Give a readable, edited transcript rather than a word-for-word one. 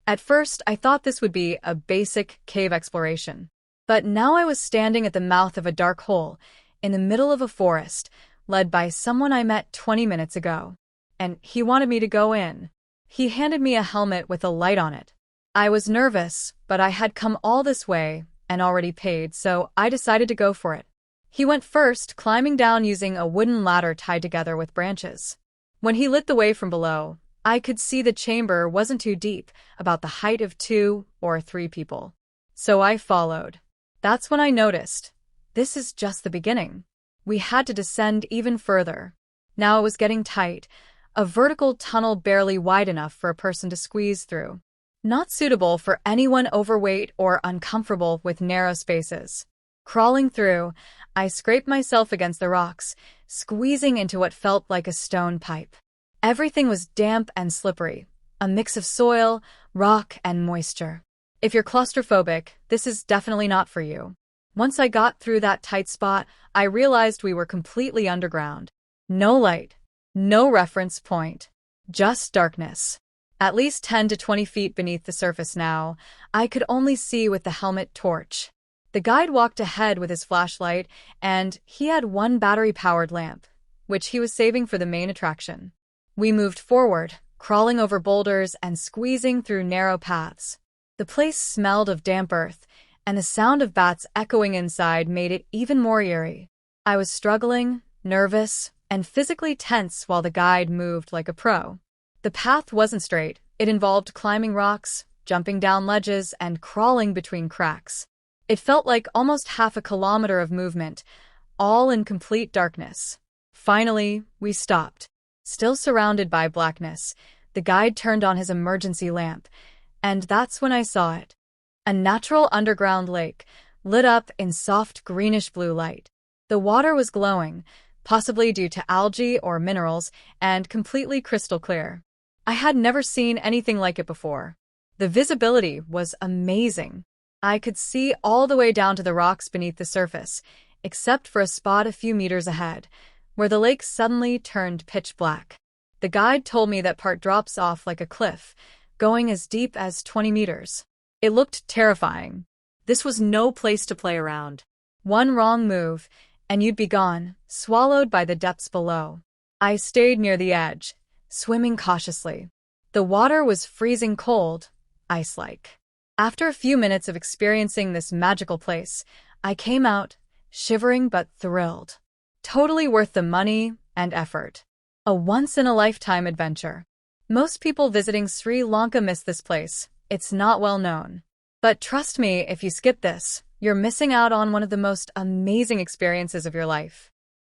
At first, I thought this would be a basic cave exploration. But now I was standing at the mouth of a dark hole, in the middle of a forest, led by someone I met 20 minutes ago. And he wanted me to go in. He handed me a helmet with a light on it. I was nervous, but I had come all this way and already paid, so I decided to go for it. He went first, climbing down using a wooden ladder tied together with branches. When he lit the way from below, I could see the chamber wasn't too deep, about the height of 2 or 3 people. So I followed. That's when I noticed. This is just the beginning. We had to descend even further. Now it was getting tight, a vertical tunnel barely wide enough for a person to squeeze through. Not suitable for anyone overweight or uncomfortable with narrow spaces. Crawling through, I scraped myself against the rocks, squeezing into what felt like a stone pipe. Everything was damp and slippery, a mix of soil, rock, and moisture. If you're claustrophobic, this is definitely not for you. Once I got through that tight spot, I realized we were completely underground. No light, no reference point, just darkness. At least 10 to 20 feet beneath the surface now, I could only see with the helmet torch. The guide walked ahead with his flashlight, and he had one battery-powered lamp, which he was saving for the main attraction. We moved forward, crawling over boulders and squeezing through narrow paths. The place smelled of damp earth, and the sound of bats echoing inside made it even more eerie. I was struggling, nervous, and physically tense while the guide moved like a pro. The path wasn't straight. It involved climbing rocks, jumping down ledges, and crawling between cracks. It felt like almost half a kilometer of movement, all in complete darkness. Finally, we stopped. Still surrounded by blackness, the guide turned on his emergency lamp, and that's when I saw it. A natural underground lake, lit up in soft greenish-blue light. The water was glowing, possibly due to algae or minerals, and completely crystal clear. I had never seen anything like it before. The visibility was amazing. I could see all the way down to the rocks beneath the surface, except for a spot a few meters ahead, where the lake suddenly turned pitch black. The guide told me that part drops off like a cliff, going as deep as 20 meters. It looked terrifying. This was no place to play around. One wrong move, and you'd be gone, swallowed by the depths below. I stayed near the edge, swimming cautiously. The water was freezing cold, ice-like. After a few minutes of experiencing this magical place, I came out, shivering but thrilled. Totally worth the money and effort. A once-in-a-lifetime adventure. Most people visiting Sri Lanka miss this place. It's not well known. But trust me, if you skip this, you're missing out on one of the most amazing experiences of your life.